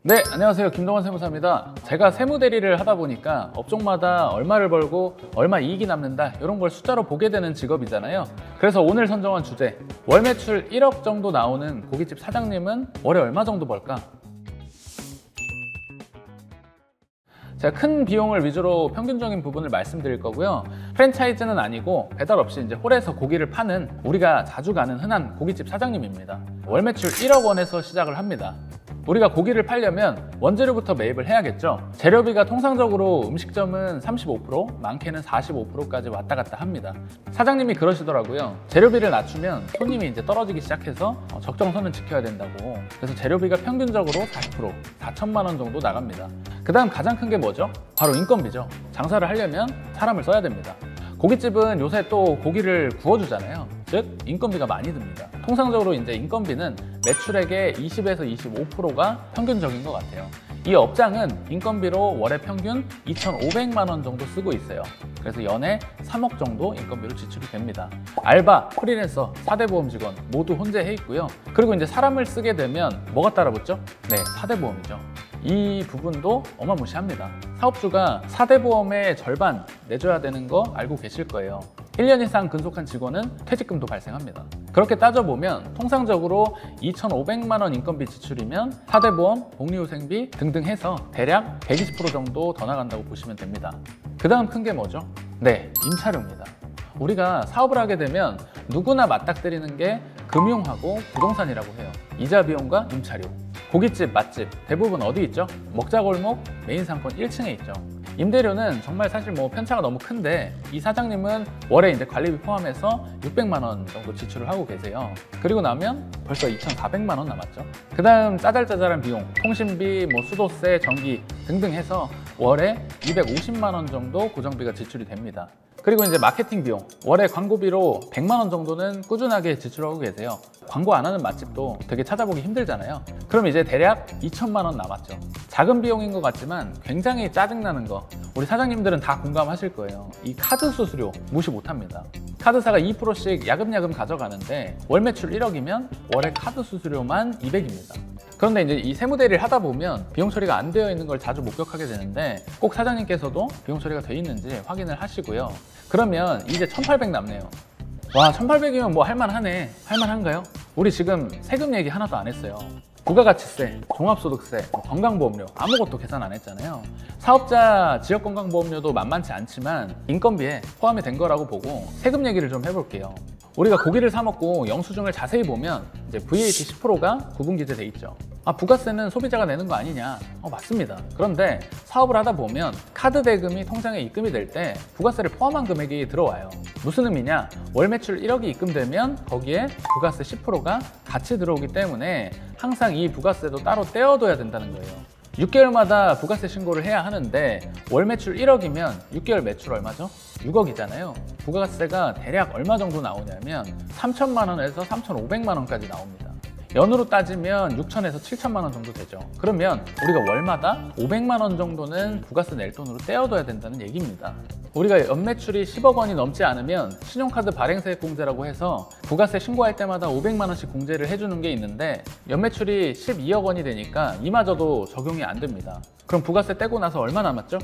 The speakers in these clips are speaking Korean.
네, 안녕하세요. 김동원 세무사입니다. 제가 세무대리를 하다 보니까 업종마다 얼마를 벌고 얼마 이익이 남는다 이런 걸 숫자로 보게 되는 직업이잖아요. 그래서 오늘 선정한 주제, 월 매출 1억 정도 나오는 고깃집 사장님은 월에 얼마 정도 벌까? 제가 큰 비용을 위주로 평균적인 부분을 말씀드릴 거고요. 프랜차이즈는 아니고 배달 없이 이제 홀에서 고기를 파는 우리가 자주 가는 흔한 고깃집 사장님입니다. 월 매출 1억 원에서 시작을 합니다. 우리가 고기를 팔려면 원재료부터 매입을 해야겠죠. 재료비가 통상적으로 음식점은 35%, 많게는 45%까지 왔다 갔다 합니다. 사장님이 그러시더라고요. 재료비를 낮추면 손님이 이제 떨어지기 시작해서 적정선은 지켜야 된다고. 그래서 재료비가 평균적으로 40%, 4천만 원 정도 나갑니다. 그 다음 가장 큰 게 뭐죠? 바로 인건비죠. 장사를 하려면 사람을 써야 됩니다. 고깃집은 요새 또 고기를 구워주잖아요. 즉 인건비가 많이 듭니다. 통상적으로 이제 인건비는 매출액의 20에서 25%가 평균적인 것 같아요. 이 업장은 인건비로 월에 평균 2,500만 원 정도 쓰고 있어요. 그래서 연에 3억 정도 인건비로 지출이 됩니다. 알바, 프리랜서, 4대 보험 직원 모두 혼재해 있고요. 그리고 이제 사람을 쓰게 되면 뭐가 따라붙죠? 네, 4대 보험이죠. 이 부분도 어마무시합니다. 사업주가 4대 보험의 절반 내줘야 되는 거 알고 계실 거예요. 1년 이상 근속한 직원은 퇴직금도 발생합니다. 그렇게 따져보면 통상적으로 2,500만 원 인건비 지출이면 4대 보험, 복리후생비 등등 해서 대략 120% 정도 더 나간다고 보시면 됩니다. 그 다음 큰 게 뭐죠? 네, 임차료입니다. 우리가 사업을 하게 되면 누구나 맞닥뜨리는 게 금융하고 부동산이라고 해요. 이자 비용과 임차료. 고깃집, 맛집 대부분 어디 있죠? 먹자골목 메인 상권 1층에 있죠. 임대료는 정말 사실 뭐 편차가 너무 큰데 이 사장님은 월에 이제 관리비 포함해서 600만 원 정도 지출을 하고 계세요. 그리고 나면 벌써 2,400만 원 남았죠. 그 다음 짜잘짜잘한 비용, 통신비, 뭐 수도세, 전기 등등 해서 월에 250만 원 정도 고정비가 지출이 됩니다. 그리고 이제 마케팅 비용, 월에 광고비로 100만 원 정도는 꾸준하게 지출하고 계세요. 광고 안 하는 맛집도 되게 찾아보기 힘들잖아요. 그럼 이제 대략 2천만 원 남았죠. 작은 비용인 것 같지만 굉장히 짜증나는 거 우리 사장님들은 다 공감하실 거예요. 이 카드 수수료 무시 못합니다. 카드사가 2%씩 야금야금 가져가는데 월 매출 1억이면 월에 카드 수수료만 200입니다. 그런데 이제 이 세무대리를 하다 보면 비용 처리가 안 되어 있는 걸 자주 목격하게 되는데 꼭 사장님께서도 비용 처리가 되어 있는지 확인을 하시고요. 그러면 이제 1,800 남네요. 와, 1,800이면 뭐 할만하네. 할만한가요? 우리 지금 세금 얘기 하나도 안 했어요. 부가가치세, 종합소득세, 건강보험료 아무것도 계산 안 했잖아요. 사업자 지역건강보험료도 만만치 않지만 인건비에 포함이 된 거라고 보고 세금 얘기를 좀 해볼게요. 우리가 고기를 사 먹고 영수증을 자세히 보면 이제 VAT 10%가 구분기재돼 있죠. 아, 부가세는 소비자가 내는 거 아니냐? 맞습니다. 그런데 사업을 하다 보면 카드 대금이 통장에 입금이 될 때 부가세를 포함한 금액이 들어와요. 무슨 의미냐? 월 매출 1억이 입금되면 거기에 부가세 10%가 같이 들어오기 때문에 항상 이 부가세도 따로 떼어둬야 된다는 거예요. 6개월마다 부가세 신고를 해야 하는데 월 매출 1억이면 6개월 매출 얼마죠? 6억이잖아요. 부가세가 대략 얼마 정도 나오냐면 3천만 원에서 3,500만 원까지 나옵니다. 연으로 따지면 6천에서 7천만 원 정도 되죠. 그러면 우리가 월마다 500만 원 정도는 부가세 낼 돈으로 떼어둬야 된다는 얘기입니다. 우리가 연매출이 10억 원이 넘지 않으면 신용카드 발행세액 공제라고 해서 부가세 신고할 때마다 500만 원씩 공제를 해주는 게 있는데 연매출이 12억 원이 되니까 이마저도 적용이 안 됩니다. 그럼 부가세 떼고 나서 얼마 남았죠?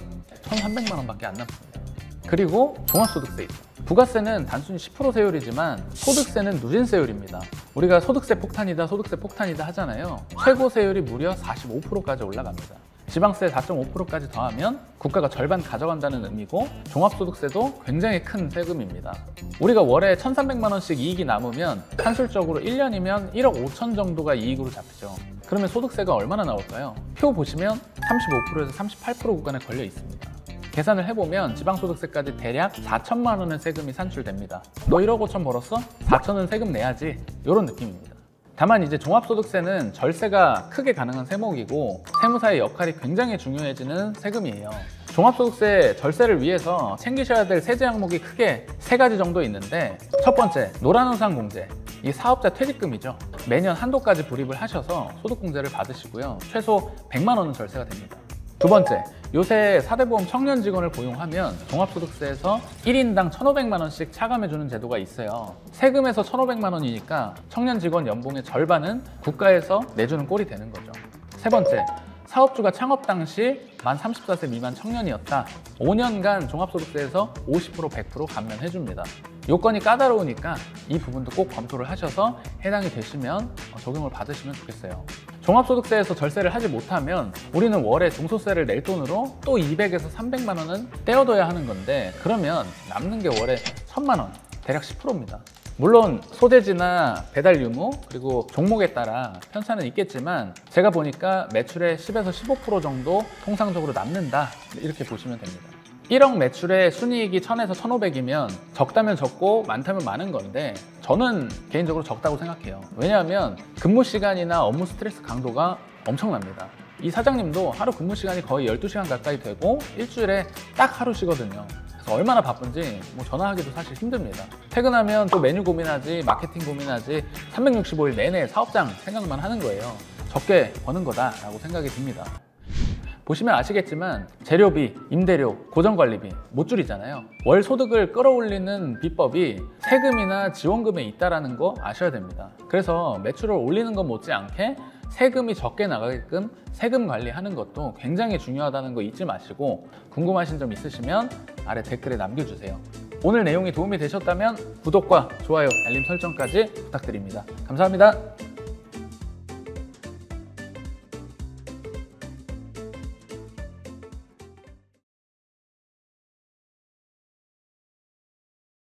1,300만 원밖에 안 남습니다. 그리고 종합소득세 있죠. 부가세는 단순히 10% 세율이지만 소득세는 누진세율입니다. 우리가 소득세 폭탄이다, 소득세 폭탄이다 하잖아요. 최고 세율이 무려 45%까지 올라갑니다. 지방세 4.5%까지 더하면 국가가 절반 가져간다는 의미고 종합소득세도 굉장히 큰 세금입니다. 우리가 월에 1,300만 원씩 이익이 남으면 산술적으로 1년이면 1억 5천 정도가 이익으로 잡히죠. 그러면 소득세가 얼마나 나올까요? 표 보시면 35%에서 38% 구간에 걸려 있습니다. 계산을 해보면 지방소득세까지 대략 4천만 원의 세금이 산출됩니다. 너 1억 5천 벌었어? 4천은 세금 내야지. 이런 느낌입니다. 다만 이제 종합소득세는 절세가 크게 가능한 세목이고 세무사의 역할이 굉장히 중요해지는 세금이에요. 종합소득세 절세를 위해서 챙기셔야 될 세제 항목이 크게 3가지 정도 있는데 첫 번째, 노란우산 공제. 이 사업자 퇴직금이죠. 매년 한도까지 불입을 하셔서 소득공제를 받으시고요. 최소 100만 원은 절세가 됩니다. 두 번째, 요새 4대 보험 청년 직원을 고용하면 종합소득세에서 1인당 1,500만 원씩 차감해주는 제도가 있어요. 세금에서 1,500만 원이니까 청년 직원 연봉의 절반은 국가에서 내주는 꼴이 되는 거죠. 세 번째, 사업주가 창업 당시 만 34세 미만 청년이었다. 5년간 종합소득세에서 50% 100% 감면해줍니다. 요건이 까다로우니까 이 부분도 꼭 검토를 하셔서 해당이 되시면 적용을 받으시면 좋겠어요. 종합소득세에서 절세를 하지 못하면 우리는 월에 종소세를 낼 돈으로 또 200에서 300만 원은 떼어둬야 하는 건데, 그러면 남는 게 월에 1000만 원, 대략 10%입니다. 물론 소재지나 배달 유무 그리고 종목에 따라 편차는 있겠지만 제가 보니까 매출의 10에서 15% 정도 통상적으로 남는다, 이렇게 보시면 됩니다. 1억 매출에 순이익이 1000에서 1500이면 적다면 적고 많다면 많은 건데, 저는 개인적으로 적다고 생각해요. 왜냐하면 근무 시간이나 업무 스트레스 강도가 엄청납니다. 이 사장님도 하루 근무 시간이 거의 12시간 가까이 되고 일주일에 딱 하루 쉬거든요. 그래서 얼마나 바쁜지 전화하기도 사실 힘듭니다. 퇴근하면 또 메뉴 고민하지, 마케팅 고민하지, 365일 내내 사업장 생각만 하는 거예요. 적게 버는 거다라고 생각이 듭니다. 보시면 아시겠지만 재료비, 임대료, 고정관리비 못 줄이잖아요. 월 소득을 끌어올리는 비법이 세금이나 지원금에 있다는 거 아셔야 됩니다. 그래서 매출을 올리는 것 못지않게 세금이 적게 나가게끔 세금 관리하는 것도 굉장히 중요하다는 거 잊지 마시고, 궁금하신 점 있으시면 아래 댓글에 남겨주세요. 오늘 내용이 도움이 되셨다면 구독과 좋아요, 알림 설정까지 부탁드립니다. 감사합니다.